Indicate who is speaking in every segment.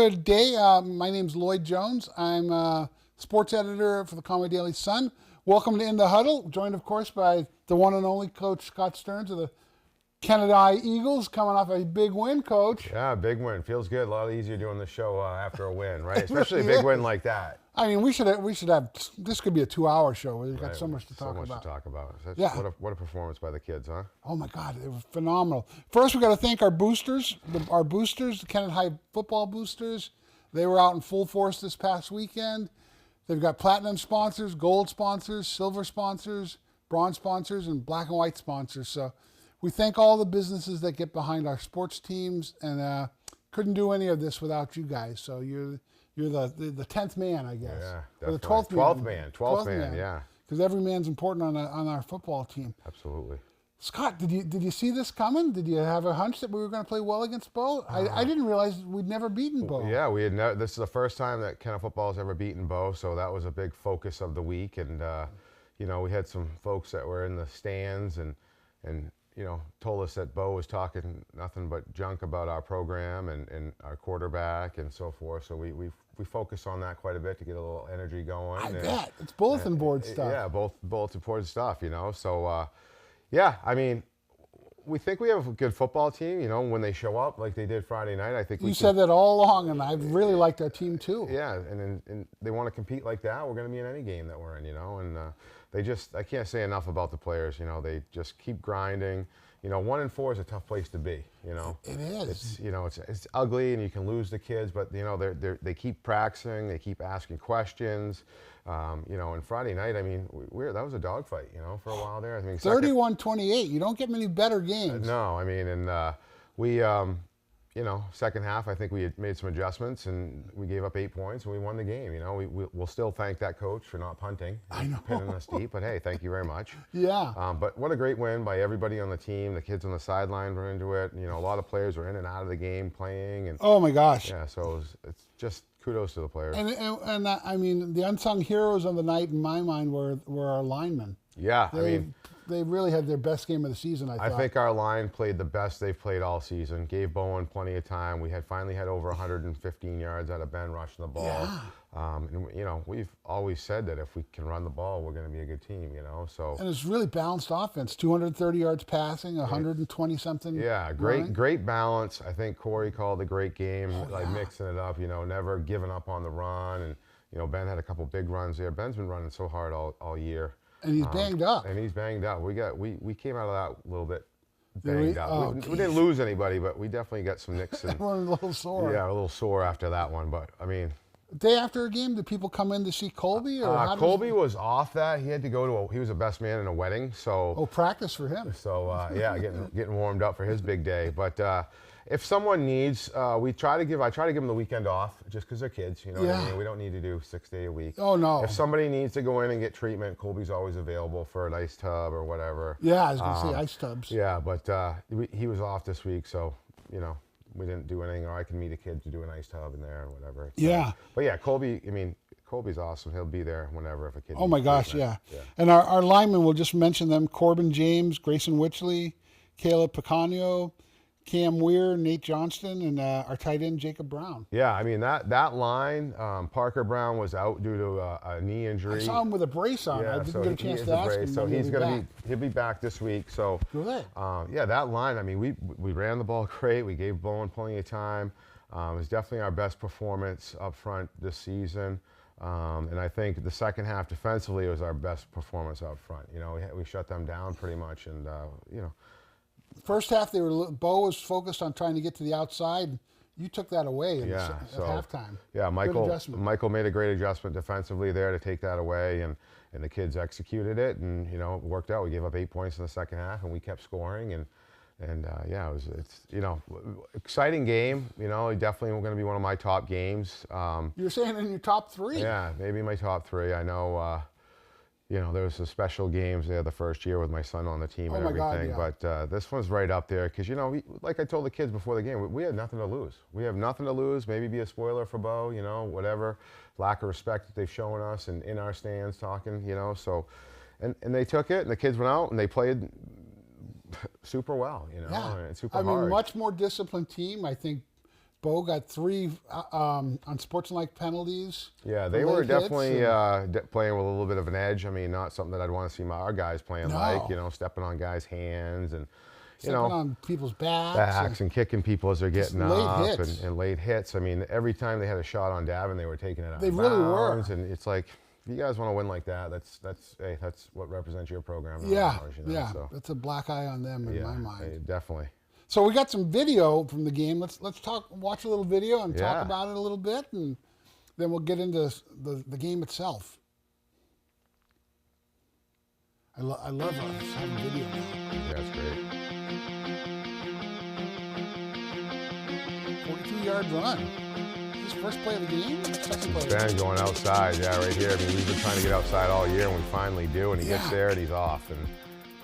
Speaker 1: Good day. My name's Lloyd Jones. I'm a sports editor for the Conway Daily Sun. Welcome to In the Huddle, joined, of course, by the one and only Coach Scott Stearns of the Kennett Eagles, coming off a big win, Coach.
Speaker 2: Yeah, big win. Feels good. A lot easier doing the show after a win, right? Especially a big win like that.
Speaker 1: I mean, we should have. This could be a 2-hour show. We've got so much to talk about.
Speaker 2: So much to talk about.
Speaker 1: Yeah.
Speaker 2: What a performance by the kids, huh?
Speaker 1: Oh my God, it was phenomenal. First, we got to thank our boosters, the Kennett High football boosters. They were out in full force this past weekend. They've got platinum sponsors, gold sponsors, silver sponsors, bronze sponsors, and black and white sponsors. So we thank all the businesses that get behind our sports teams, and couldn't do any of this without you guys. So you're the 10th man, I guess.
Speaker 2: Yeah,
Speaker 1: or the
Speaker 2: definitely.
Speaker 1: 12th man.
Speaker 2: Yeah.
Speaker 1: Because every man's important on our football team.
Speaker 2: Absolutely.
Speaker 1: Scott, did you see this coming? Did you have a hunch that we were going to play well against Bow? I didn't realize we'd never beaten Bow.
Speaker 2: Yeah, we had. This is the first time that Kennett football has ever beaten Bow, so that was a big focus of the week. And we had some folks that were in the stands and told us that Bow was talking nothing but junk about our program and our quarterback and so forth. So we focus on that quite a bit to get a little energy going.
Speaker 1: I bet. It's bulletin board stuff.
Speaker 2: Yeah, both bulletin board stuff, So, yeah, I mean, we think we have a good football team, when they show up like they did Friday night. I think
Speaker 1: you said that all along, and I've really liked our team too.
Speaker 2: Yeah, and they want to compete like that. We're going to be in any game that we're in, and I can't say enough about the players. They just keep grinding. 1-4 is a tough place to be.
Speaker 1: It is.
Speaker 2: It's ugly, and you can lose the kids, but they keep practicing, they keep asking questions. And Friday night, I mean, that was a dogfight. For a while there. I mean,
Speaker 1: 31-28. You don't get many better games.
Speaker 2: No, I mean, and we. Second half, I think we had made some adjustments, and we gave up 8 points, and we won the game. We'll still thank that coach for not punting, pinning us deep. But hey, thank you very much.
Speaker 1: Yeah.
Speaker 2: But what a great win by everybody on the team. The kids on the sideline were into it. A lot of players were in and out of the game playing. And
Speaker 1: oh my gosh.
Speaker 2: Yeah. So it's just kudos to the players.
Speaker 1: And I mean, the unsung heroes of the night in my mind were our linemen.
Speaker 2: Yeah.
Speaker 1: They really had their best game of the season, I thought.
Speaker 2: I think our line played the best they've played all season. Gave Bowen plenty of time. We finally had over 115 yards out of Ben rushing the ball.
Speaker 1: Yeah.
Speaker 2: And we've always said that if we can run the ball, we're going to be a good team. So.
Speaker 1: And it's really balanced offense. 230 yards passing, 120 something.
Speaker 2: Yeah, great balance. I think Corey called a great game, mixing it up. Never giving up on the run. And Ben had a couple big runs there. Ben's been running so hard all year.
Speaker 1: And he's banged up.
Speaker 2: And he's banged up. We came out of that a little bit banged up. Oh, we didn't lose anybody, but we definitely got some nicks. And
Speaker 1: we're a little sore.
Speaker 2: Yeah, a little sore after that one. But I mean,
Speaker 1: day after a game, did people come in to see Colby? Or
Speaker 2: Colby was off that. He had to go to he was a best man in a wedding. So
Speaker 1: practice for him.
Speaker 2: So yeah, getting warmed up for his big day. But if someone needs, I try to give them the weekend off just because they're kids. What I mean? We don't need to do 6 days a week.
Speaker 1: Oh, no.
Speaker 2: If somebody needs to go in and get treatment, Colby's always available for an ice tub or whatever.
Speaker 1: Yeah, I was going to say ice tubs.
Speaker 2: Yeah, but he was off this week, so, we didn't do anything. Or I can meet a kid to do an ice tub in there or whatever.
Speaker 1: Yeah.
Speaker 2: But yeah, Colby's awesome. He'll be there whenever if a kid.
Speaker 1: Oh my gosh, yeah. And our linemen, we'll just mention them: Corbin James, Grayson Witchley, Caleb Picanio, Cam Weir, Nate Johnston, and our tight end Jacob Brown.
Speaker 2: Yeah, I mean that line. Parker Brown was out due to a knee injury.
Speaker 1: I saw him with a brace on.
Speaker 2: Yeah,
Speaker 1: I didn't get a chance to ask him.
Speaker 2: So he'll be back this week. So
Speaker 1: good.
Speaker 2: Yeah, that line. I mean, we ran the ball great. We gave Bowen plenty of time. It was definitely our best performance up front this season. And I think the second half defensively was our best performance up front. We shut them down pretty much, and
Speaker 1: First half, Bo was focused on trying to get to the outside. You took that away at halftime.
Speaker 2: Yeah, Michael made a great adjustment defensively there to take that away, and the kids executed it, and it worked out. We gave up 8 points in the second half, and we kept scoring, and it's exciting game. Definitely going to be one of my top games.
Speaker 1: You're saying in your top 3?
Speaker 2: Yeah, maybe my top 3. I know. There was some special games there the first year with my son on the team and everything.
Speaker 1: God, yeah.
Speaker 2: But this one's right up there because, like I told the kids before the game, we had nothing to lose. We have nothing to lose. Maybe be a spoiler for Bo, whatever. Lack of respect that they've shown us and in our stands talking, So, and they took it, and the kids went out, and they played super well,
Speaker 1: Yeah.
Speaker 2: and super
Speaker 1: I
Speaker 2: hard.
Speaker 1: mean, much more disciplined team. I think Bo got 3 unsportsmanlike penalties.
Speaker 2: Yeah,
Speaker 1: for
Speaker 2: they were
Speaker 1: late hits,
Speaker 2: definitely
Speaker 1: and-
Speaker 2: playing with a little bit of an edge. I mean, not something that I'd want to see our guys playing
Speaker 1: No.
Speaker 2: like, you know, stepping on guys' hands and, you
Speaker 1: stepping
Speaker 2: know,
Speaker 1: on people's backs.
Speaker 2: and kicking people as they're getting
Speaker 1: late
Speaker 2: up
Speaker 1: hits.
Speaker 2: and late hits. I mean, every time they had a shot on Davin, they were taking it out
Speaker 1: They
Speaker 2: of
Speaker 1: really were.
Speaker 2: bounds, and it's like, if you guys want to win like that, that's what represents your program. not
Speaker 1: Yeah,
Speaker 2: ours, you know,
Speaker 1: yeah,
Speaker 2: so,
Speaker 1: that's a black eye on them in
Speaker 2: yeah,
Speaker 1: my mind.
Speaker 2: definitely.
Speaker 1: So we got some video from the game. Let's watch a little video and
Speaker 2: Yeah.
Speaker 1: talk about it a little bit, and then we'll get into the game itself. I love us having video now.
Speaker 2: Yeah, it's great.
Speaker 1: 42-yard run. Is this first play of the game? Second play.
Speaker 2: Ben going outside, yeah, right here. I mean, we've been trying to get outside all year, and we finally do, and he gets
Speaker 1: Yeah.
Speaker 2: there, and he's off, and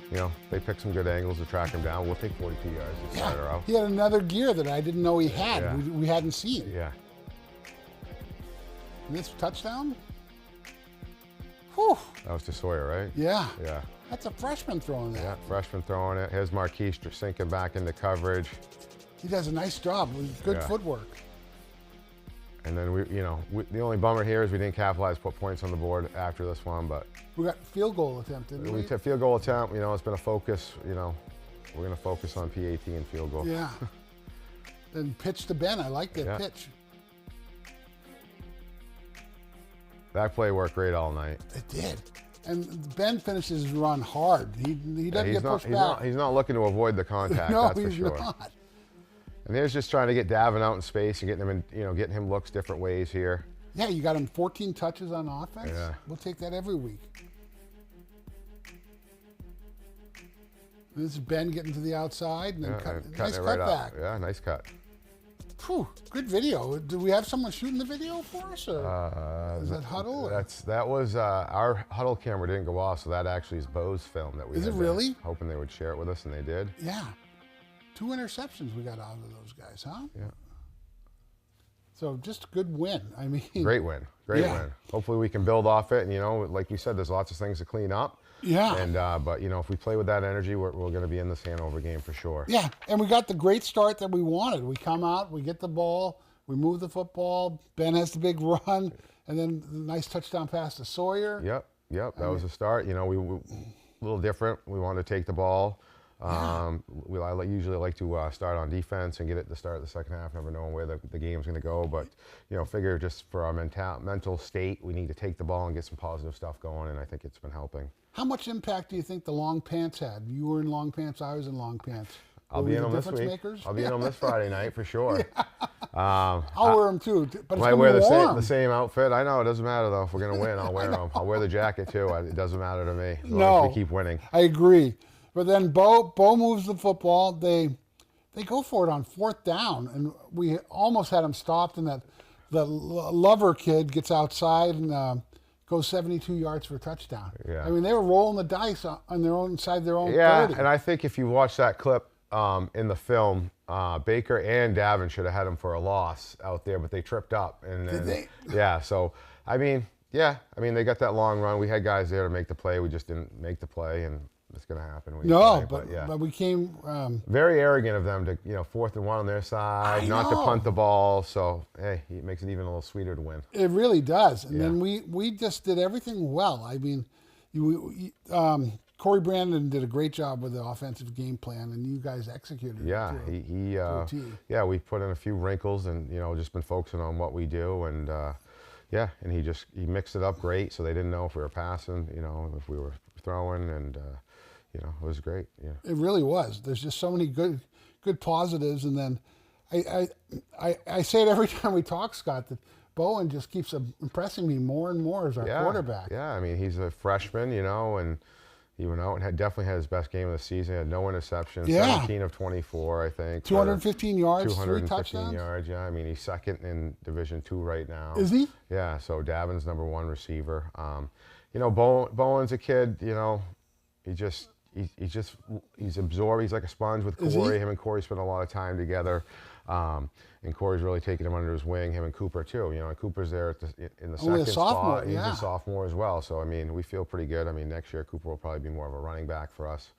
Speaker 2: you know, they pick some good angles to track him down. We'll take 42 yards to start her out.
Speaker 1: He had another gear that I didn't know he had.
Speaker 2: Yeah.
Speaker 1: We hadn't seen.
Speaker 2: Yeah.
Speaker 1: And this touchdown? Whew.
Speaker 2: That was to Sawyer, right?
Speaker 1: Yeah.
Speaker 2: Yeah.
Speaker 1: That's a freshman throwing that.
Speaker 2: Yeah, freshman throwing it. Here's Marquise sinking back into coverage.
Speaker 1: He does a nice job with good
Speaker 2: Yeah.
Speaker 1: footwork.
Speaker 2: And then the only bummer here is we didn't capitalize, put points on the board after this one, but
Speaker 1: We got field goal attempt, didn't we?
Speaker 2: we took field goal attempt. You know, it's been a focus. You know, we're going to focus on PAT and field goal.
Speaker 1: Yeah. And pitch to Ben. I like that
Speaker 2: Yeah.
Speaker 1: pitch.
Speaker 2: That play worked great all night.
Speaker 1: It did. And Ben finishes his run hard. He doesn't get pushed back.
Speaker 2: He's not looking to avoid the contact.
Speaker 1: No,
Speaker 2: that's for
Speaker 1: he's
Speaker 2: sure.
Speaker 1: not.
Speaker 2: And there's just trying to get Davin out in space and getting him in, getting him looks different ways here.
Speaker 1: Yeah, you got him 14 touches on offense.
Speaker 2: Yeah.
Speaker 1: We'll take that every week. This is Ben getting to the outside and then
Speaker 2: and
Speaker 1: nice
Speaker 2: cutting it right
Speaker 1: cutback.
Speaker 2: up. Yeah, nice cut.
Speaker 1: Phew, good video. Do we have someone shooting the video for us, or is that Huddle? or-
Speaker 2: That was our Huddle camera didn't go off, so that actually is Bo's film that we.
Speaker 1: Is
Speaker 2: had
Speaker 1: it
Speaker 2: been
Speaker 1: really?
Speaker 2: Hoping they would share it with us, and they did.
Speaker 1: Yeah, 2 interceptions we got out of those guys, huh?
Speaker 2: Yeah.
Speaker 1: So just a good win. I mean,
Speaker 2: Great win. Great
Speaker 1: Yeah.
Speaker 2: win. Hopefully we can build off it, and like we said, there's lots of things to clean up.
Speaker 1: Yeah.
Speaker 2: And but if we play with that energy, we're going to be in this Hanover game for sure.
Speaker 1: Yeah, and we got the great start that we wanted. We come out, we get the ball, we move the football. Ben has the big run, and then the nice touchdown pass to Sawyer.
Speaker 2: Yep. That was a start. We a little different. We wanted to take the ball. I usually like to start on defense and get it to start the second half, never knowing where the game's going to go. But figure just for our mental state, we need to take the ball and get some positive stuff going, and I think it's been helping.
Speaker 1: How much impact do you think the long pants had? You were in long pants, I was in long pants.
Speaker 2: I'll
Speaker 1: Were
Speaker 2: be
Speaker 1: we
Speaker 2: in
Speaker 1: the
Speaker 2: them this
Speaker 1: difference
Speaker 2: week.
Speaker 1: makers?
Speaker 2: I'll be in them this Friday night for sure.
Speaker 1: I'll wear them too, but it's
Speaker 2: I
Speaker 1: gonna
Speaker 2: wear
Speaker 1: be
Speaker 2: the
Speaker 1: warm.
Speaker 2: same outfit. I know it doesn't matter though. If we're gonna win, I'll wear them. I'll wear the jacket too. It doesn't matter to me as long as we keep winning.
Speaker 1: I agree. But then Bo moves the football. They go for it on 4th down, and we almost had him stopped. And that Lover kid gets outside and goes 72 yards for a touchdown.
Speaker 2: Yeah.
Speaker 1: I mean, they were rolling the dice on their own inside their own
Speaker 2: Yeah,
Speaker 1: 30.
Speaker 2: and I think if you watch that clip in the film, Baker and Davin should have had him for a loss out there, but they tripped up. And
Speaker 1: Did they?
Speaker 2: Yeah. So they got that long run. We had guys there to make the play. We just didn't make the play, and it's going to happen.
Speaker 1: But we came.
Speaker 2: Very arrogant of them to 4th and 1 on their side,
Speaker 1: I
Speaker 2: not to
Speaker 1: know.
Speaker 2: punt the ball. So hey, it makes it even a little sweeter to win.
Speaker 1: It really does. And
Speaker 2: Yeah.
Speaker 1: then we just did everything well. I mean, Corey Brandon did a great job with the offensive game plan, and you guys executed
Speaker 2: Yeah,
Speaker 1: it too.
Speaker 2: he
Speaker 1: to a T.
Speaker 2: yeah, we put in a few wrinkles and just been focusing on what we do, and and he mixed it up great, so they didn't know if we were passing, if we were throwing, and it was great. Yeah.
Speaker 1: It really was. There's just so many good positives, and then I say it every time we talk, Scott, that Bowen just keeps impressing me more and more as our quarterback.
Speaker 2: Yeah, I mean he's a freshman, and he went out and definitely had his best game of the season. He had no interceptions, 17 of 24, I think.
Speaker 1: 215 yards, 3
Speaker 2: 215
Speaker 1: touchdowns.
Speaker 2: yards, yeah. I mean, he's second in Division II right now.
Speaker 1: Is he?
Speaker 2: Yeah, so Davin's number 1 receiver. Bowen's a kid, he's absorbed. He's like a sponge with
Speaker 1: Is
Speaker 2: Corey.
Speaker 1: he?
Speaker 2: Him and Corey spent a lot of time together. And Corey's really taken him under his wing, him and Cooper too. And Cooper's there in the
Speaker 1: Only a
Speaker 2: second
Speaker 1: sophomore,
Speaker 2: spot. He's
Speaker 1: yeah.
Speaker 2: a sophomore as well. So, I mean, we feel pretty good. I mean, next year Cooper will probably be more of a running back for us.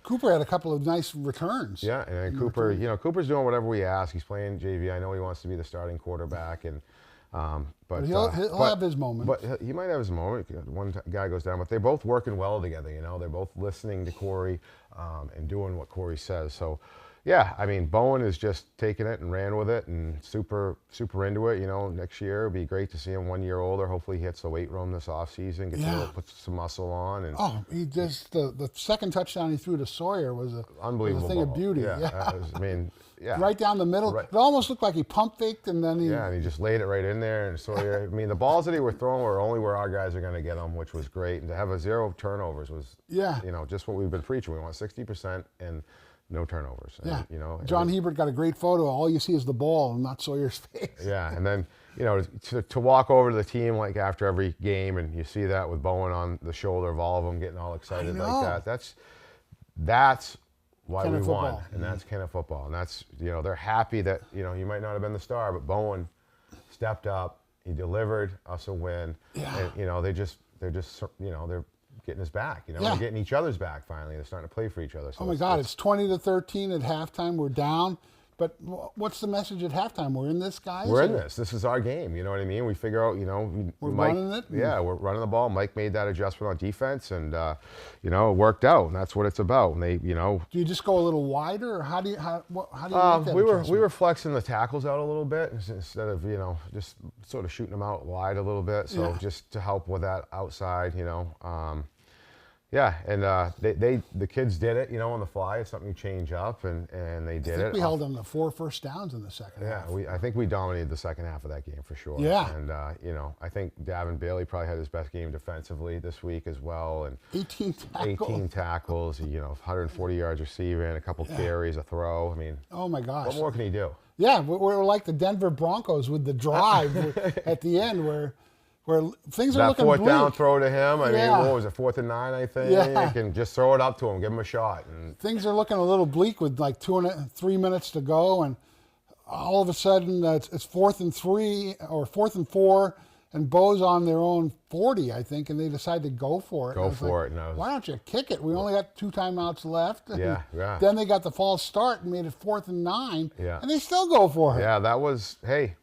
Speaker 1: Cooper had a couple of nice returns.
Speaker 2: Yeah, and then Cooper, Cooper's doing whatever we ask. He's playing JV. I know he wants to be the starting quarterback, and but
Speaker 1: he'll have his moment.
Speaker 2: But he might have his moment. One guy goes down, but they're both working well together. They're both listening to Corey and doing what Corey says. So, yeah, I mean, Bowen is just taking it and ran with it and super into it. Next year it'd be great to see him 1 year older. Hopefully he hits the weight room this offseason, puts some muscle on. And
Speaker 1: he just the second touchdown he threw to Sawyer was a
Speaker 2: unbelievable
Speaker 1: thing of beauty.
Speaker 2: Yeah.
Speaker 1: Right down the middle.
Speaker 2: Right.
Speaker 1: It almost looked like he pump faked and then
Speaker 2: and he just laid it right in there. And Sawyer, the balls that he were throwing were only where our guys are going to get them, which was great. And to have 0 turnovers was just what we've been preaching. We want 60% and no turnovers.
Speaker 1: Yeah.
Speaker 2: And,
Speaker 1: John Hebert got a great photo. All you see is the ball and not Sawyer's face. Yeah.
Speaker 2: And then, to walk over to the team like after every game and you see that with Bowen on the shoulder of all of them getting all excited like that. That's why
Speaker 1: Kennett
Speaker 2: we
Speaker 1: football.
Speaker 2: won. And that's Kennett football. And that's, they're happy that, you might not have been the star, but Bowen stepped up. He delivered us a win.
Speaker 1: Yeah.
Speaker 2: And, they're getting us back. They're getting each other's back finally. They're starting to play for each other. So
Speaker 1: oh my God, it's 20-13 at halftime. We're down. But what's the message at halftime? We're in this, guys?
Speaker 2: We're in this. This is our game. You know what I mean? We figure out,
Speaker 1: we're
Speaker 2: Mike,
Speaker 1: running it?
Speaker 2: Yeah, we're running the ball. Mike made that adjustment on defense, and, it worked out, and that's what it's about. And they,
Speaker 1: Do you just go a little wider, or how do you make that
Speaker 2: we
Speaker 1: adjustment?
Speaker 2: were flexing the tackles out a little bit instead of, just sort of shooting them out wide a little bit. So just to help with that outside, Yeah, and the kids did it, on the fly. It's something you change up, and they did it.
Speaker 1: We held them to 4 first downs in the second half.
Speaker 2: Yeah, I think we dominated the second half of that game for sure.
Speaker 1: Yeah.
Speaker 2: And, I think Davin Bailey probably had his best game defensively this week as well. And
Speaker 1: 18 tackles.
Speaker 2: 18 tackles, 140 yards receiving, a couple carries, a throw.
Speaker 1: Oh, my gosh.
Speaker 2: What more can he do?
Speaker 1: Yeah, we're like the Denver Broncos with the drive at the end where things are looking bleak.
Speaker 2: That fourth down throw to him, I mean, what was it, 4th and 9, I think?
Speaker 1: Yeah.
Speaker 2: You can just throw it up to him, give him a shot. And
Speaker 1: things are looking a little bleak with like 3 minutes to go, and all of a sudden it's 4th and 3 or 4th and 4, and Bo's on their own 40, I think, and they decide to go for it.
Speaker 2: Go for it.
Speaker 1: Why don't you kick it? We only got 2 timeouts left.
Speaker 2: Yeah.
Speaker 1: Then they got the false start and made it 4th and 9,
Speaker 2: Yeah.
Speaker 1: and they still go for it.
Speaker 2: Yeah, that was, hey,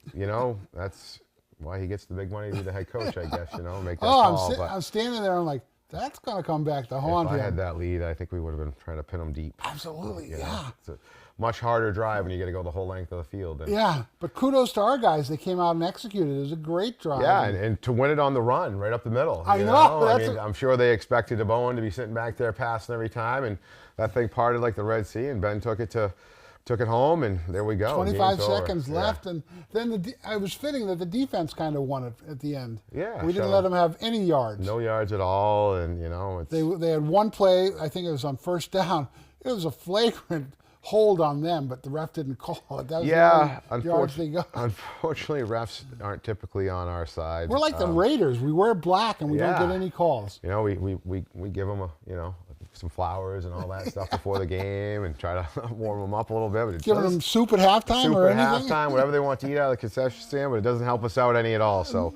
Speaker 2: that's why he gets the big money to be the head coach, I guess, make that call.
Speaker 1: I'm standing there, I'm like, that's going to come back to haunt him.
Speaker 2: If I had that lead, I think we would have been trying to pin them deep.
Speaker 1: Absolutely, yeah.
Speaker 2: It's a much harder drive when you got to go the whole length of the field.
Speaker 1: Yeah, but kudos to our guys. They came out and executed. It was a great drive.
Speaker 2: Yeah, and to win it on the run, right up the middle.
Speaker 1: I know.
Speaker 2: I'm sure they expected Bowen to be sitting back there passing every time, and that thing parted like the Red Sea, and Ben took it home, and there we go.
Speaker 1: 25 seconds left, and then it was fitting that the defense kind of won it at the end.
Speaker 2: Yeah.
Speaker 1: We didn't let them have any yards.
Speaker 2: No yards at all, and, it's...
Speaker 1: They had one play, I think it was on first down. It was a flagrant hold on them, but the ref didn't call it. That was the only yards they got.
Speaker 2: Unfortunately, refs aren't typically on our side.
Speaker 1: We're like the Raiders. We wear black, and we don't get any calls.
Speaker 2: We give them some flowers and all that stuff before the game and try to warm them up a little bit. But
Speaker 1: giving them soup at halftime or anything?
Speaker 2: Halftime, whatever they want to eat out of the concession stand, but it doesn't help us out any at all. So,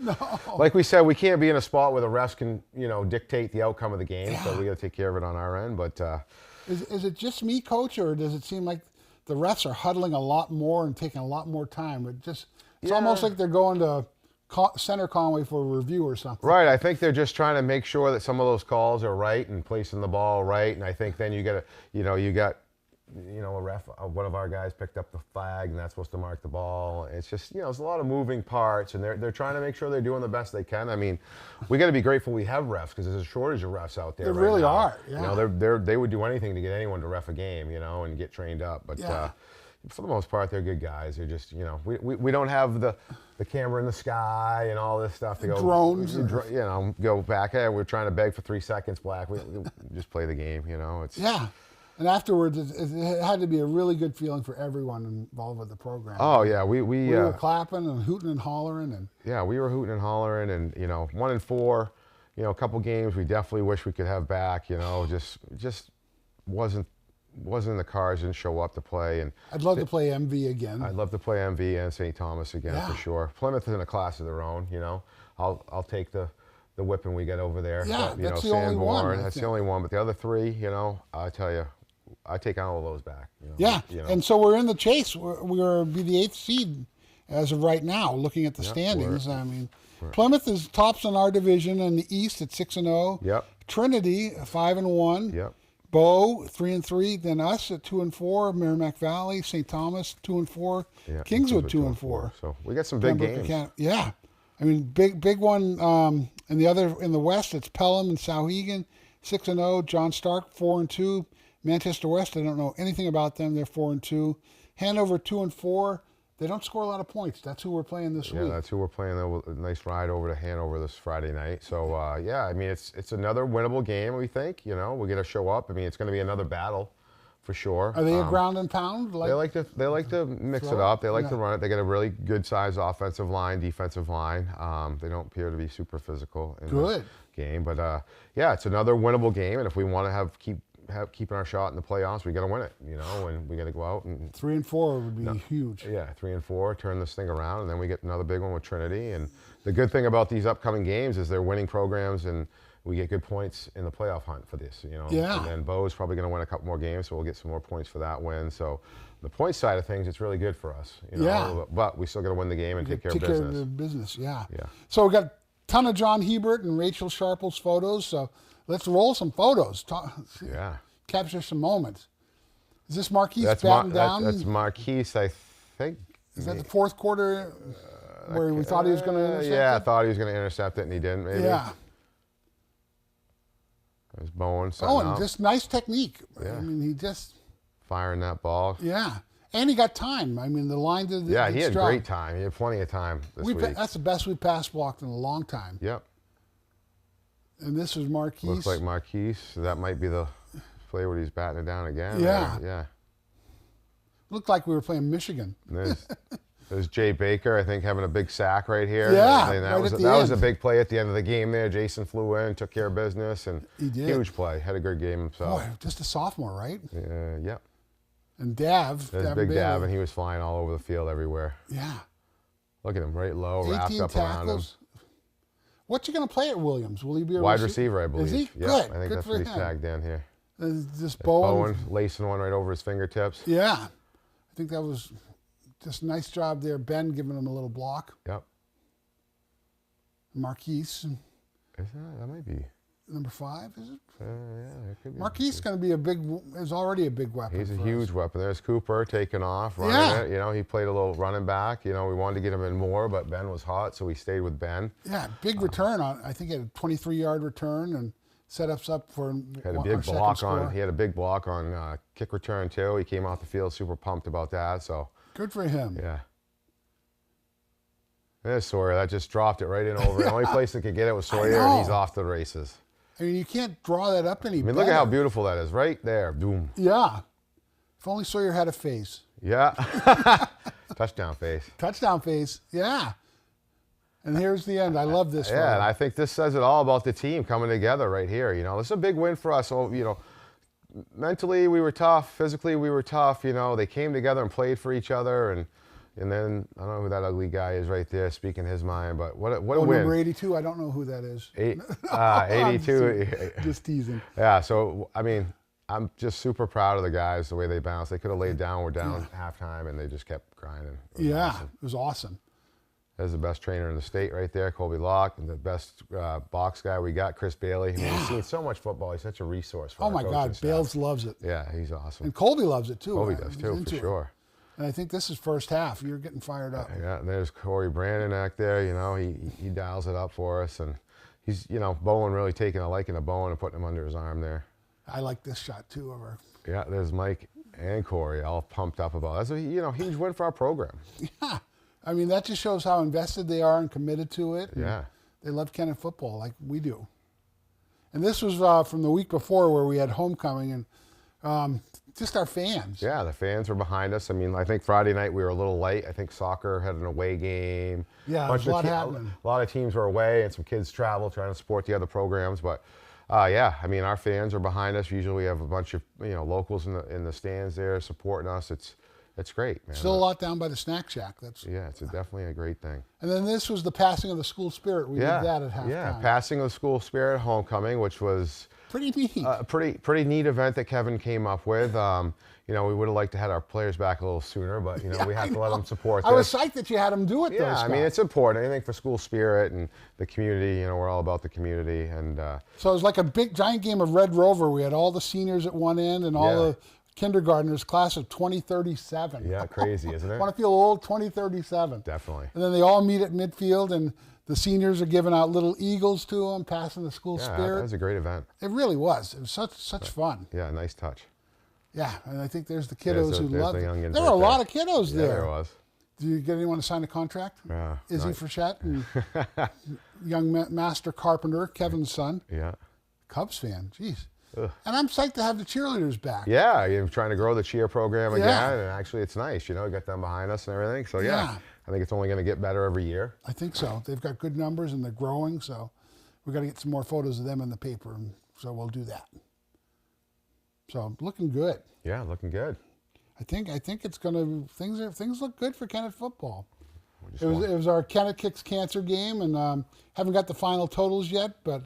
Speaker 2: like we said, we can't be in a spot where the refs can, dictate the outcome of the game. So we got to take care of it on our end. But
Speaker 1: is it just me, Coach, or does it seem like the refs are huddling a lot more and taking a lot more time? It's almost like they're going to Center Conway for a review or something.
Speaker 2: Right. I think they're just trying to make sure that some of those calls are right and placing the ball right. And I think then you got a ref, one of our guys picked up the flag, and that's supposed to mark the ball. It's just, there's a lot of moving parts, and they're trying to make sure they're doing the best they can. I mean, we got to be grateful we have refs because there's a shortage of refs out there.
Speaker 1: There
Speaker 2: right
Speaker 1: really
Speaker 2: now.
Speaker 1: are. Yeah.
Speaker 2: They would do anything to get anyone to ref a game, and get trained up. But for the most part, they're good guys. They're just, we don't have the camera in the sky and all this stuff to go.
Speaker 1: Drones.
Speaker 2: Go back. Hey, we're trying to beg for 3 seconds, Black. We just play the game, It's
Speaker 1: And afterwards, it had to be a really good feeling for everyone involved with the program.
Speaker 2: Oh yeah, we
Speaker 1: were clapping and hooting and hollering, and
Speaker 2: we were hooting and hollering, and 1-4, a couple games we definitely wish we could have back. Just wasn't in the cards. Didn't show up to play, and
Speaker 1: I'd love to play MV again.
Speaker 2: I'd love to play MV and St. Thomas again for sure. Plymouth is in a class of their own. I'll take the the whipping we get over there.
Speaker 1: Yeah,
Speaker 2: But, you
Speaker 1: that's
Speaker 2: know,
Speaker 1: the only one,
Speaker 2: Sanborn,
Speaker 1: I
Speaker 2: that's the
Speaker 1: think.
Speaker 2: only one. But the other three, you know, I tell you, I take all of those back. You know,
Speaker 1: Yeah,
Speaker 2: you know.
Speaker 1: and so we're in the chase. We're be the 8th seed as of right now, looking at the
Speaker 2: Yeah,
Speaker 1: standings. I mean, Plymouth is tops in our division in the East at 6-0.
Speaker 2: Yep.
Speaker 1: Trinity 5-1.
Speaker 2: Yep.
Speaker 1: Bow 3-3. Then us at 2-4. Merrimack Valley, St. Thomas 2-4.
Speaker 2: Yeah,
Speaker 1: Kingswood
Speaker 2: Kingswood
Speaker 1: 2-4.
Speaker 2: So we got some big
Speaker 1: Pembroke
Speaker 2: games.
Speaker 1: Yeah, I mean big one. And the other in the West, it's Pelham and Souhegan 6-0. John Stark 4-2. Manchester West, I don't know anything about them. They're 4-2. Hanover 2-4. They don't score a lot of points. That's who we're playing this
Speaker 2: Yeah,
Speaker 1: week.
Speaker 2: that's who we're playing. A nice ride over to Hanover this Friday night. So yeah, I mean it's another winnable game. We think, you know, we got to show up. I mean it's going to be another battle, for sure.
Speaker 1: Are they a ground and pound?
Speaker 2: They like to mix it
Speaker 1: throw?
Speaker 2: up. They like to
Speaker 1: Yeah.
Speaker 2: run it. They got a really good sized offensive line, defensive line. They don't appear to be super physical in
Speaker 1: Good.
Speaker 2: the game, but yeah, it's another winnable game. And if we want to keeping our shot in the playoffs, we got to win it, you know, and we got to go out and
Speaker 1: 3-4 would be huge.
Speaker 2: yeah, 3 and 4, turn this thing around, and then we get another big one with Trinity. And the good thing about these upcoming games is they're winning programs, and we get good points in the playoff hunt for this, you know.
Speaker 1: Yeah.
Speaker 2: And then Bo's probably going to win a couple more games, so we'll get some more points for that win. So the point side of things, it's really good for us, you know.
Speaker 1: Yeah.
Speaker 2: But we still got to win the game and take care of
Speaker 1: Take care of
Speaker 2: business.
Speaker 1: the business, yeah.
Speaker 2: Yeah.
Speaker 1: So we got a ton of John Hebert and Rachel Sharple's photos. So let's roll some photos.
Speaker 2: Yeah.
Speaker 1: Capture some moments. Is this Marquise
Speaker 2: That's
Speaker 1: batting down?
Speaker 2: that's Marquise, I think.
Speaker 1: Is that the fourth quarter where we thought he was going to intercept
Speaker 2: Yeah, I
Speaker 1: it?
Speaker 2: thought he was going to intercept it, and he didn't, maybe.
Speaker 1: Yeah.
Speaker 2: There's Bowen setting
Speaker 1: Oh, and
Speaker 2: up,
Speaker 1: just nice technique.
Speaker 2: Yeah.
Speaker 1: I mean, he just,
Speaker 2: firing that ball.
Speaker 1: yeah. And he got time. I mean, the line did
Speaker 2: Yeah,
Speaker 1: did
Speaker 2: he had
Speaker 1: stride.
Speaker 2: great time. He had plenty of time this week.
Speaker 1: That's the best we pass blocked in a long time.
Speaker 2: Yep.
Speaker 1: And this is Marquise.
Speaker 2: Looks like Marquise. So that might be the play where he's batting it down again.
Speaker 1: Yeah.
Speaker 2: Yeah.
Speaker 1: Looked like we were playing Michigan.
Speaker 2: And there's Jay Baker, I think, having a big sack right here.
Speaker 1: Yeah,
Speaker 2: And that
Speaker 1: right
Speaker 2: was
Speaker 1: at the
Speaker 2: that was a
Speaker 1: end.
Speaker 2: big play at the end of the game there. Jason flew in, took care of business, and
Speaker 1: He did.
Speaker 2: huge play. Had a good game himself.
Speaker 1: Boy, just a sophomore, right?
Speaker 2: Yep.
Speaker 1: And Dav.
Speaker 2: There's
Speaker 1: Dav
Speaker 2: Big
Speaker 1: Bailey.
Speaker 2: Dav, and he was flying all over the field everywhere.
Speaker 1: Yeah.
Speaker 2: Look at him, right low, wrapped
Speaker 1: 18
Speaker 2: up around him.
Speaker 1: tackles. What's he going to play at Williams? Will he be a
Speaker 2: Wide receiver, I believe.
Speaker 1: Is he?
Speaker 2: Yep,
Speaker 1: Good.
Speaker 2: I think
Speaker 1: Good
Speaker 2: that's
Speaker 1: for
Speaker 2: what he's
Speaker 1: him.
Speaker 2: tagged in here.
Speaker 1: This Bowen.
Speaker 2: Bowen lacing one right over his fingertips.
Speaker 1: Yeah. I think that was just a nice job there. Ben giving him a little block.
Speaker 2: Yep.
Speaker 1: Marquise,
Speaker 2: That might be.
Speaker 1: number 5, is it?
Speaker 2: Yeah, it could be.
Speaker 1: Marquise is going to be is already a big weapon.
Speaker 2: He's a
Speaker 1: for
Speaker 2: huge
Speaker 1: us.
Speaker 2: weapon. There's Cooper taking off, running
Speaker 1: Yeah.
Speaker 2: it. You know, he played a little running back. You know, we wanted to get him in more, but Ben was hot, so we stayed with Ben.
Speaker 1: Yeah, big return on. I think he had a 23-yard return and set us up for
Speaker 2: Had a
Speaker 1: our
Speaker 2: big
Speaker 1: second
Speaker 2: block
Speaker 1: score.
Speaker 2: on. He had a big block on kick return too. He came off the field super pumped about that. So
Speaker 1: Good for him.
Speaker 2: yeah. There's Sawyer. That just dropped it right in over. The only place that could get it was Sawyer, and he's
Speaker 1: know.
Speaker 2: off the races.
Speaker 1: I mean, you can't draw that up any
Speaker 2: I mean,
Speaker 1: better.
Speaker 2: look at how beautiful that is, right there. Boom.
Speaker 1: Yeah. If only Sawyer had a face.
Speaker 2: Yeah. Touchdown face.
Speaker 1: Touchdown face. Yeah. And here's the end. I love this.
Speaker 2: Yeah,
Speaker 1: photo.
Speaker 2: and I think this says it all about the team coming together right here. You know, this is a big win for us. So, you know, mentally we were tough, physically we were tough. You know, they came together and played for each other, and then I don't know who that ugly guy is right there speaking his mind, but what a win!
Speaker 1: Number 82. I don't know who that is.
Speaker 2: 82.
Speaker 1: Just teasing.
Speaker 2: Yeah. So I mean, I'm just super proud of the guys the way they bounced. They could have laid down. We're down halftime, and they just kept grinding. It was
Speaker 1: Yeah,
Speaker 2: awesome.
Speaker 1: it was awesome.
Speaker 2: There's the best trainer in the state right there, Colby Locke, and the best box guy we got, Chris Bailey. I mean, he's seen so much football. He's such a resource for
Speaker 1: Oh
Speaker 2: our
Speaker 1: my
Speaker 2: coaching
Speaker 1: God,
Speaker 2: staff.
Speaker 1: Bales loves it,
Speaker 2: Yeah, he's awesome.
Speaker 1: and Colby loves it too.
Speaker 2: Colby
Speaker 1: He's
Speaker 2: does too,
Speaker 1: into
Speaker 2: for
Speaker 1: it.
Speaker 2: sure.
Speaker 1: And I think this is first half. You're getting fired up.
Speaker 2: Yeah, and there's Corey Brandon back there. You know, he dials it up for us, and he's, you know, Bowen really taking a liking to Bowen and putting him under his arm there.
Speaker 1: I like this shot too of her.
Speaker 2: Yeah, there's Mike and Corey all pumped up about it. That's a, you know, huge win for our program.
Speaker 1: Yeah, I mean that just shows how invested they are and committed to it. And
Speaker 2: Yeah.
Speaker 1: they love Kennett football like we do. And this was from the week before where we had homecoming and just our fans.
Speaker 2: Yeah, the fans were behind us. I mean, I think Friday night we were a little late. I think soccer had an away game.
Speaker 1: Yeah, there's a lot happening.
Speaker 2: A lot of teams were away, and some kids traveled trying to support the other programs. But yeah, I mean, our fans are behind us. Usually we have a bunch of, you know, locals in the stands there supporting us. It's It's great, man.
Speaker 1: Still a lot down by the snack shack.
Speaker 2: Yeah, it's definitely a great thing.
Speaker 1: And then this was the passing of the school spirit. We did that at halftime.
Speaker 2: Yeah, passing of the school spirit homecoming, which was
Speaker 1: pretty neat.
Speaker 2: a pretty neat event that Kevin came up with. You know, we would have liked to have our players back a little sooner, but, you know, we have to let them support this.
Speaker 1: I was psyched that you had them do it, though,
Speaker 2: Yeah,
Speaker 1: Scott.
Speaker 2: I mean, it's important. Anything for school spirit and the community. You know, we're all about the community. And
Speaker 1: so it was like a big, giant game of Red Rover. We had all the seniors at one end and all the kindergartners, class of 2037.
Speaker 2: Yeah, crazy, isn't it?
Speaker 1: Want to feel old? 2037.
Speaker 2: Definitely.
Speaker 1: And then they all meet at midfield, and the seniors are giving out little eagles to them, passing the school spirit.
Speaker 2: That was a great event.
Speaker 1: It really was. It was such fun.
Speaker 2: Yeah, nice touch.
Speaker 1: Yeah, and I think there's the kiddos who loved
Speaker 2: the
Speaker 1: it.
Speaker 2: youngins
Speaker 1: There were a
Speaker 2: right
Speaker 1: lot of kiddos there.
Speaker 2: Yeah, there was.
Speaker 1: Did you get anyone to sign a contract?
Speaker 2: Yeah.
Speaker 1: Izzy Frechette and young master carpenter, Kevin's son.
Speaker 2: Yeah.
Speaker 1: Cubs fan. Jeez.
Speaker 2: Ugh.
Speaker 1: And I'm psyched to have the cheerleaders back.
Speaker 2: Yeah, you're trying to grow the cheer program again,
Speaker 1: Yeah.
Speaker 2: and actually it's nice, you know, get them behind us and everything. So,
Speaker 1: Yeah.
Speaker 2: I think it's only going to get better every year.
Speaker 1: I think so. They've got good numbers and they're growing, so we've got to get some more photos of them in the paper, and so we'll do that. So looking good.
Speaker 2: Yeah, looking good.
Speaker 1: I think it's gonna things look good for Kennett football. It was our Kennett Kicks Cancer game, and haven't got the final totals yet, but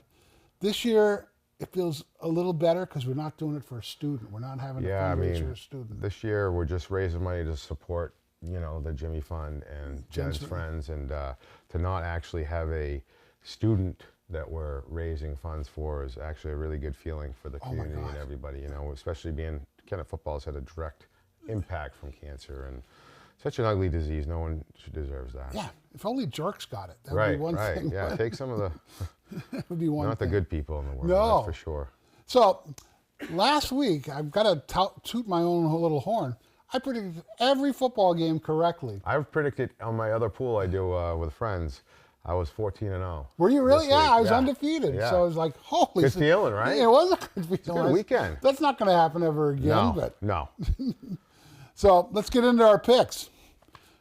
Speaker 1: this year it feels a little better because we're not doing it for a student. We're not having a fundraiser for a student.
Speaker 2: This year we're just raising money to support, you know, the Jimmy Fund and Jen's friends, and to not actually have a student that we're raising funds for is actually a really good feeling for the community and everybody, you know, especially being Kennett football has had a direct impact from cancer, and such an ugly disease. No one deserves that.
Speaker 1: Yeah, if only jerks got it. That would be one thing.
Speaker 2: Yeah, take some of the,
Speaker 1: that would be one
Speaker 2: not
Speaker 1: thing.
Speaker 2: the good people in the world,
Speaker 1: No.
Speaker 2: that's for sure.
Speaker 1: So last week, I've got to toot my own little horn. I predicted every football game correctly.
Speaker 2: I've predicted on my other pool I do with friends, I was 14-0.
Speaker 1: Were you really? Yeah, I was
Speaker 2: Yeah.
Speaker 1: undefeated.
Speaker 2: Yeah.
Speaker 1: So I was like, holy.
Speaker 2: Good feeling, right?
Speaker 1: Yeah, it was a good feeling.
Speaker 2: Good weekend.
Speaker 1: That's not going to happen ever again.
Speaker 2: No,
Speaker 1: But
Speaker 2: no.
Speaker 1: so let's get into our picks.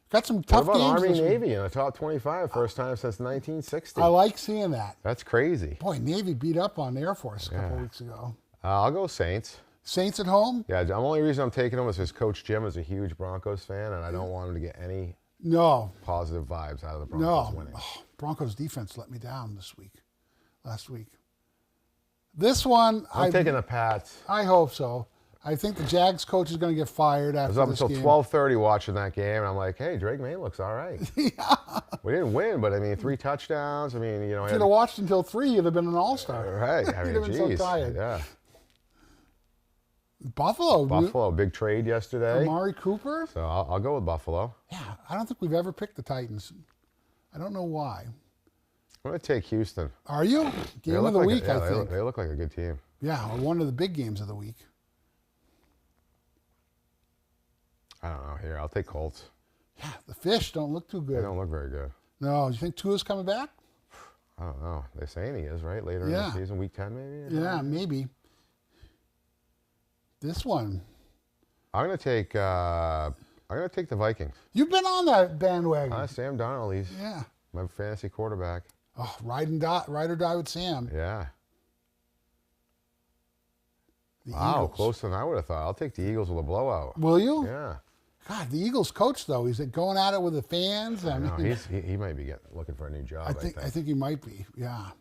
Speaker 1: Got some tough
Speaker 2: What about
Speaker 1: games.
Speaker 2: Army
Speaker 1: this week.
Speaker 2: Navy in the top 25, first time since 1960?
Speaker 1: I like seeing that.
Speaker 2: That's crazy.
Speaker 1: Boy, Navy beat up on Air Force a couple weeks ago.
Speaker 2: I'll go Saints.
Speaker 1: Saints at home?
Speaker 2: Yeah, the only reason I'm taking them is because Coach Jim is a huge Broncos fan, and I don't want him to get any
Speaker 1: No.
Speaker 2: positive vibes out of the Broncos winning.
Speaker 1: Oh, Broncos defense let me down last week. This one,
Speaker 2: I'm taking the Pats.
Speaker 1: I hope so. I think the Jags coach is going to get fired
Speaker 2: I was
Speaker 1: after
Speaker 2: up
Speaker 1: this
Speaker 2: until
Speaker 1: game.
Speaker 2: 12:30 watching that game, and I'm like, hey, Drake May looks all right.
Speaker 1: Yeah.
Speaker 2: We didn't win, but I mean, 3 touchdowns. I mean, you know,
Speaker 1: If you'd have watched until 3, you'd have been an all-star.
Speaker 2: right. I mean,
Speaker 1: You'd have been so
Speaker 2: geez.
Speaker 1: tired.
Speaker 2: Yeah.
Speaker 1: Buffalo,
Speaker 2: Big trade yesterday.
Speaker 1: Amari Cooper.
Speaker 2: So I'll go with Buffalo.
Speaker 1: Yeah, I don't think we've ever picked the Titans. I don't know why.
Speaker 2: I'm going to take Houston.
Speaker 1: Are you?
Speaker 2: They
Speaker 1: Game
Speaker 2: look
Speaker 1: of the
Speaker 2: like
Speaker 1: week, I
Speaker 2: they
Speaker 1: think.
Speaker 2: They look like a good team.
Speaker 1: Yeah, or one of the big games of the week.
Speaker 2: I don't know. Here, I'll take Colts.
Speaker 1: Yeah, the Fish don't look too
Speaker 2: They
Speaker 1: good.
Speaker 2: don't look very good.
Speaker 1: No, you think Tua's coming back?
Speaker 2: I don't know. They're saying he is, right? Later in the season, week 10 maybe?
Speaker 1: Yeah, maybe. This one.
Speaker 2: I'm going to take the Vikings.
Speaker 1: You've been on that bandwagon.
Speaker 2: Sam Darnold, he's
Speaker 1: Yeah.
Speaker 2: my fantasy quarterback.
Speaker 1: Oh, ride or die with Sam.
Speaker 2: Yeah.
Speaker 1: The
Speaker 2: Wow,
Speaker 1: Eagles.
Speaker 2: closer than I would have thought. I'll take the Eagles with a blowout.
Speaker 1: Will you?
Speaker 2: Yeah.
Speaker 1: God, the Eagles coach though, he's going at it with the fans. I
Speaker 2: No,
Speaker 1: mean,
Speaker 2: he might be looking for a new job.
Speaker 1: I think he might be. Yeah.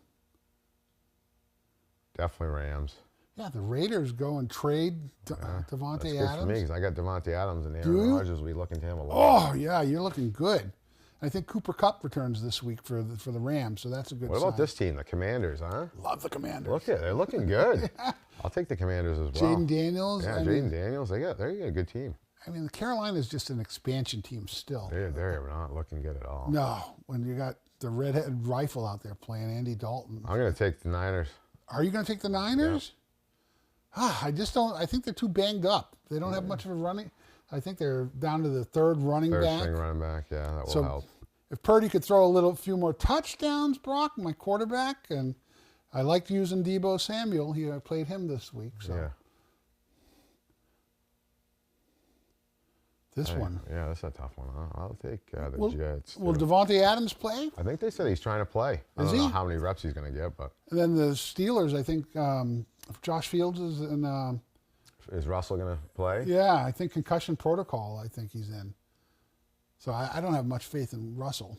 Speaker 2: Definitely Rams.
Speaker 1: Yeah, the Raiders go and trade Devontae
Speaker 2: That's good
Speaker 1: Adams.
Speaker 2: for me because I got Devontae Adams and
Speaker 1: Do
Speaker 2: Aaron
Speaker 1: you?
Speaker 2: Rodgers. We looking to him a lot.
Speaker 1: Oh yeah, you're looking good. I think Cooper Kupp returns this week for the Rams, so that's a good
Speaker 2: What
Speaker 1: sign.
Speaker 2: about this team, the Commanders, huh?
Speaker 1: Love the Commanders.
Speaker 2: Look at they're looking good. I'll take the Commanders as well.
Speaker 1: Jaden Daniels.
Speaker 2: Yeah, Jaden Daniels. They got a good team.
Speaker 1: I mean, Carolina is just an expansion team still.
Speaker 2: They're not looking good at all.
Speaker 1: No, when you got the redheaded rifle out there playing Andy Dalton.
Speaker 2: I'm going to take the Niners.
Speaker 1: Are you going to take the Niners? I just don't. I think they're too banged up. They don't have much of a running. I think they're down to the third running
Speaker 2: Third
Speaker 1: back.
Speaker 2: string running back. Yeah, that will help.
Speaker 1: If Purdy could throw a few more touchdowns, Brock, my quarterback, and I liked using Deebo Samuel. I played him this week. So
Speaker 2: Yeah.
Speaker 1: this one.
Speaker 2: Yeah, that's a tough one. I'll take the Jets.
Speaker 1: Will Devontae Adams play?
Speaker 2: I think they said he's trying to play. I don't know how many reps he's going to get, but
Speaker 1: And then the Steelers, I think Josh Fields is in
Speaker 2: Is Russell going to play?
Speaker 1: Yeah, I think concussion protocol. I think he's in. So I don't have much faith in Russell.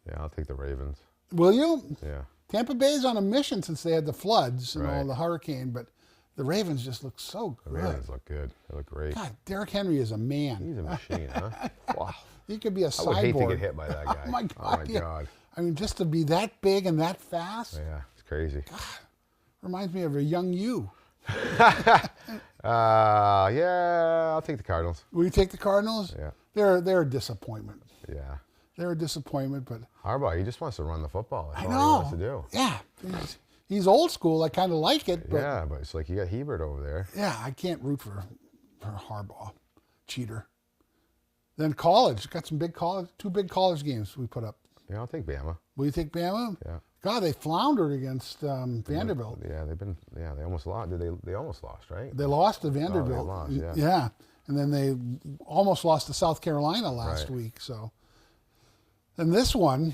Speaker 2: Yeah, I'll take the Ravens.
Speaker 1: Will you?
Speaker 2: Yeah.
Speaker 1: Tampa Bay's on a mission since they had the floods and all
Speaker 2: Right.
Speaker 1: the hurricane, but the Ravens just look so
Speaker 2: The
Speaker 1: good.
Speaker 2: Ravens look good. They look great.
Speaker 1: God, Derrick Henry is a man.
Speaker 2: He's a machine, huh? Wow.
Speaker 1: He could be a
Speaker 2: I
Speaker 1: cyborg.
Speaker 2: would hate to get hit by that guy.
Speaker 1: Oh my God!
Speaker 2: Oh my
Speaker 1: yeah.
Speaker 2: God.
Speaker 1: I mean, just to be that big and that fast
Speaker 2: Yeah, it's crazy.
Speaker 1: reminds me of a young you.
Speaker 2: Yeah, I'll take the Cardinals.
Speaker 1: Will you take the Cardinals?
Speaker 2: Yeah.
Speaker 1: They're a disappointment.
Speaker 2: Yeah.
Speaker 1: They're a disappointment, but
Speaker 2: Harbaugh, he just wants to run the football. That's
Speaker 1: I
Speaker 2: all
Speaker 1: know.
Speaker 2: he wants to do.
Speaker 1: Yeah, he's old school. I kind of like it, but
Speaker 2: Yeah, but it's like you got Hebert over there.
Speaker 1: yeah, I can't root for Harbaugh, cheater. Then college, got some big college, 2 big college games we put up.
Speaker 2: Yeah, I'll take Bama.
Speaker 1: Will you take Bama?
Speaker 2: Yeah.
Speaker 1: God, they floundered against Vanderbilt.
Speaker 2: Yeah, they almost lost. They almost lost, right?
Speaker 1: They lost to Vanderbilt.
Speaker 2: lost, yeah.
Speaker 1: Yeah, and then they almost lost to South Carolina last
Speaker 2: Right.
Speaker 1: week. So, and this one,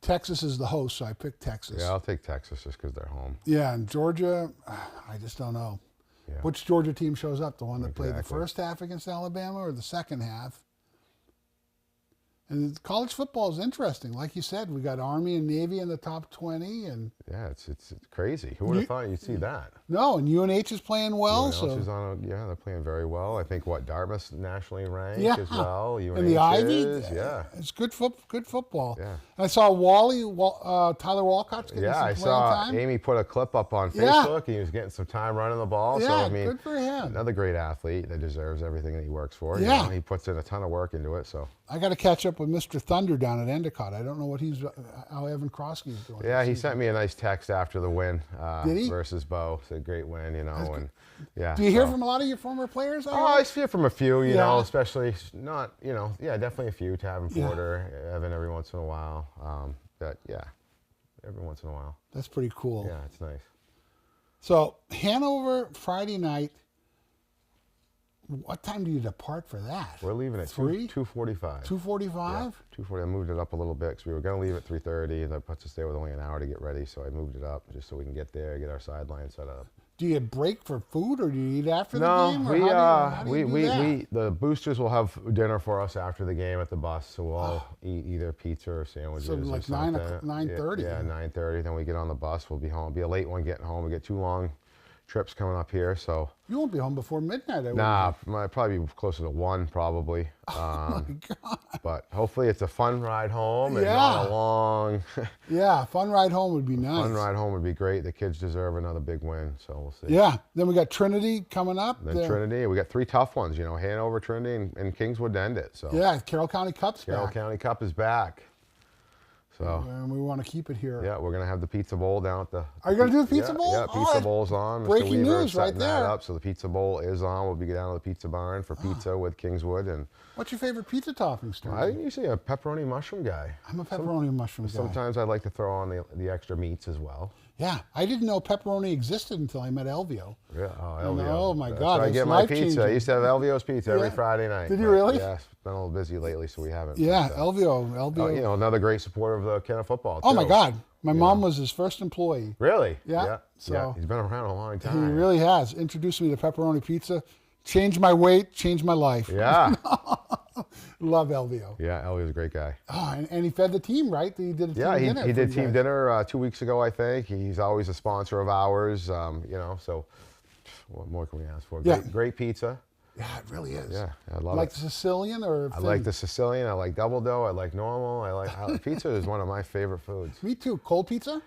Speaker 1: Texas is the host, so I picked Texas.
Speaker 2: Yeah, I'll take Texas just because they're home.
Speaker 1: Yeah, and Georgia, I just don't know.
Speaker 2: Yeah.
Speaker 1: Which Georgia team shows up? The one that played the
Speaker 2: Exactly.
Speaker 1: first half against Alabama or the second half? And college football is interesting. Like you said, we got Army and Navy in the top 20. And
Speaker 2: Yeah, it's crazy. Who would have thought you'd see that?
Speaker 1: no, and UNH is playing well.
Speaker 2: UNH
Speaker 1: So
Speaker 2: is they're playing very well. I think Dartmouth's nationally ranked
Speaker 1: Yeah.
Speaker 2: as well. UNH
Speaker 1: and the Ivy,
Speaker 2: is, yeah.
Speaker 1: it's good football.
Speaker 2: Yeah.
Speaker 1: And I saw Tyler Walcott's getting
Speaker 2: Yeah,
Speaker 1: some
Speaker 2: I
Speaker 1: playing
Speaker 2: saw
Speaker 1: time.
Speaker 2: Amy put a clip up on
Speaker 1: Yeah.
Speaker 2: Facebook, and he was getting some time running the ball.
Speaker 1: Yeah,
Speaker 2: so I mean,
Speaker 1: good for him.
Speaker 2: another great athlete that deserves everything that he works for. You
Speaker 1: Yeah.
Speaker 2: know, he puts in a ton of work into it. So
Speaker 1: I got to catch up with Mr. Thunder down at Endicott. I don't know how Evan Krosky is doing.
Speaker 2: yeah,
Speaker 1: this
Speaker 2: he
Speaker 1: season.
Speaker 2: sent me a nice text after the win
Speaker 1: Did he?
Speaker 2: versus Bo. It's a great win, you know. And yeah.
Speaker 1: Do you hear
Speaker 2: so-
Speaker 1: from a lot of your former players?
Speaker 2: Oh, I hear from a few, you know,
Speaker 1: Yeah.
Speaker 2: especially not, you know, yeah, definitely a few. Tavin
Speaker 1: Yeah.
Speaker 2: Porter, Evan every once in a while. Every once in a while.
Speaker 1: That's pretty cool.
Speaker 2: Yeah, it's nice.
Speaker 1: So Hanover Friday night. What time do you depart for that?
Speaker 2: We're leaving at 2:45.
Speaker 1: 2:45.
Speaker 2: 2:40. I moved it up a little bit because we were going to leave at 3:30, and that puts us there with only an hour to get ready. So I moved it up just so we can get there, get our sideline set up.
Speaker 1: Do you break for food, or do you eat after the
Speaker 2: No,
Speaker 1: game? Or
Speaker 2: we
Speaker 1: how do you do that?
Speaker 2: the boosters will have dinner for us after the game at the bus, so we'll all eat either pizza or sandwiches.
Speaker 1: So like
Speaker 2: or something.
Speaker 1: 9:30.
Speaker 2: Yeah, 9:30. Then we get on the bus. We'll be home. Be a late one getting home. We get 2 long trips coming up here, so.
Speaker 1: You won't be home before midnight. I
Speaker 2: Nah, might probably be closer to 1 probably.
Speaker 1: Oh my God.
Speaker 2: But hopefully it's a fun ride home and
Speaker 1: Yeah.
Speaker 2: not a long.
Speaker 1: Yeah, fun ride home would be nice.
Speaker 2: Fun ride home would be great. The kids deserve another big win, so we'll see.
Speaker 1: Yeah. Then we got Trinity coming up.
Speaker 2: Then Trinity, we got 3 tough ones. You know, Hanover, Trinity, and Kingswood to end it. So
Speaker 1: Yeah, Carroll County Cup's
Speaker 2: Carroll
Speaker 1: back.
Speaker 2: County Cup is back. So
Speaker 1: And we want to keep it here.
Speaker 2: yeah, we're gonna have the pizza bowl down at the.
Speaker 1: Are you gonna do the pizza bowl?
Speaker 2: Yeah,
Speaker 1: Oh,
Speaker 2: pizza bowl's on. Mr.
Speaker 1: breaking
Speaker 2: Weaver
Speaker 1: news
Speaker 2: is
Speaker 1: right
Speaker 2: setting that
Speaker 1: there.
Speaker 2: up, so the pizza bowl is on. We'll be down to the pizza barn for pizza with Kingswood, and
Speaker 1: What's your favorite pizza topping, Stearns?
Speaker 2: I'm usually a pepperoni mushroom guy.
Speaker 1: I'm a pepperoni mushroom guy.
Speaker 2: Sometimes I like to throw on the extra meats as well.
Speaker 1: Yeah, I didn't know pepperoni existed until I met Elvio.
Speaker 2: Yeah,
Speaker 1: Oh,
Speaker 2: Elvio.
Speaker 1: my
Speaker 2: That's
Speaker 1: God,
Speaker 2: where I
Speaker 1: it's
Speaker 2: get my pizza.
Speaker 1: life-changing.
Speaker 2: I used to have Elvio's pizza every
Speaker 1: Yeah.
Speaker 2: Friday night.
Speaker 1: Did you
Speaker 2: but,
Speaker 1: really?
Speaker 2: Yeah, it's been a little busy lately, so we haven't.
Speaker 1: Yeah,
Speaker 2: but,
Speaker 1: Elvio.
Speaker 2: you know, another great supporter of the Kennett football.
Speaker 1: Oh my
Speaker 2: too.
Speaker 1: God, my mom was his first employee.
Speaker 2: Really?
Speaker 1: Yeah, so-
Speaker 2: He's been around a long
Speaker 1: He
Speaker 2: time.
Speaker 1: really has introduced me to pepperoni pizza, changed my weight, changed my life.
Speaker 2: Yeah.
Speaker 1: Love Elvio.
Speaker 2: Yeah, Elvio's a great guy.
Speaker 1: Oh, and he fed the team, right? He did a team
Speaker 2: Yeah,
Speaker 1: dinner.
Speaker 2: he
Speaker 1: for
Speaker 2: did
Speaker 1: you
Speaker 2: team
Speaker 1: guys.
Speaker 2: dinner 2 weeks ago, I think. He's always a sponsor of ours. You know, so what more can we ask for?
Speaker 1: Yeah.
Speaker 2: Great pizza.
Speaker 1: Yeah, it really is.
Speaker 2: Yeah, I love
Speaker 1: Like
Speaker 2: it.
Speaker 1: the Sicilian or
Speaker 2: I like the Sicilian. I like double dough. I like normal. Pizza is one of my favorite foods.
Speaker 1: Me too. Cold pizza?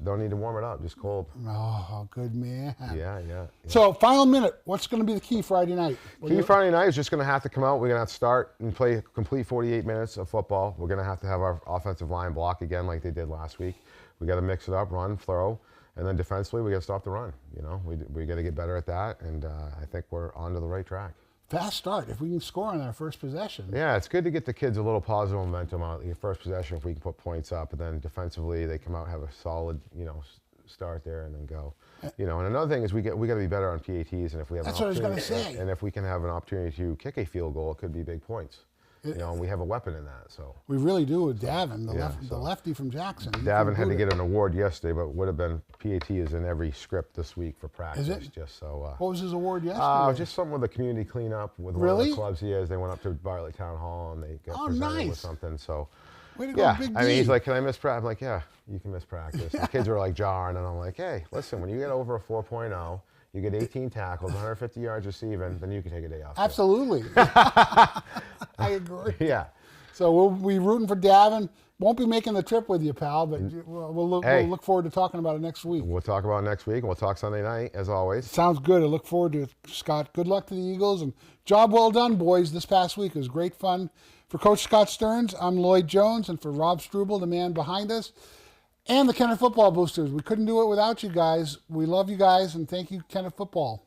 Speaker 2: Don't need to warm it up, just cold.
Speaker 1: Oh, good man.
Speaker 2: Yeah.
Speaker 1: So, final minute. What's going to be the key Friday night?
Speaker 2: Key Friday night is just going to have to come out. We're going to have to start and play a complete 48 minutes of football. We're going to have our offensive line block again like they did last week. We got to mix it up, run, throw, and then defensively we got to stop the run. You know, we got to get better at that, and I think we're onto the right track.
Speaker 1: Fast start. If we can score on our first possession.
Speaker 2: Yeah, it's good to get the kids a little positive momentum on your first possession if we can put points up, and then defensively they come out, have a solid, you know, start there and then go. You know, and another thing is we got to be better on PATs, and if we have
Speaker 1: That's
Speaker 2: an
Speaker 1: what I was gonna
Speaker 2: opportunity-
Speaker 1: say.
Speaker 2: And if we can have an opportunity to kick a field goal, it could be big points. and we have a weapon in that. So
Speaker 1: We really do with Davin, the
Speaker 2: so
Speaker 1: lefty from Jackson.
Speaker 2: Davin had to get an award yesterday, but would have been PAT is in every script this week for practice.
Speaker 1: Is it?
Speaker 2: Just so.
Speaker 1: What was his award yesterday?
Speaker 2: Just something with the community cleanup with one of
Speaker 1: Really?
Speaker 2: the clubs he is. They went up to Bartlett Town Hall and they got
Speaker 1: Oh,
Speaker 2: presented
Speaker 1: nice.
Speaker 2: with something. So.
Speaker 1: Way to go,
Speaker 2: Yeah,
Speaker 1: Big D.
Speaker 2: I mean, he's like, can I miss practice? I'm like, yeah, you can miss practice. The kids are like jarring, and I'm like, hey, listen, when you get over a 4.0, you get 18 tackles, 150 yards receiving, then you can take a day off.
Speaker 1: Absolutely. I agree.
Speaker 2: Yeah.
Speaker 1: So we'll be rooting for Davin. Won't be making the trip with you, pal, but we'll look forward to talking about it next week.
Speaker 2: We'll talk about it next week, and we'll talk Sunday night, as always.
Speaker 1: Sounds good. I look forward to it, Scott. Good luck to the Eagles, and job well done, boys, this past week. It was great fun. For Coach Scott Stearns, I'm Lloyd Jones, and for Rob Struble, the man behind us, and the Kennett Football Boosters. We couldn't do it without you guys. We love you guys, and thank you, Kennett Football.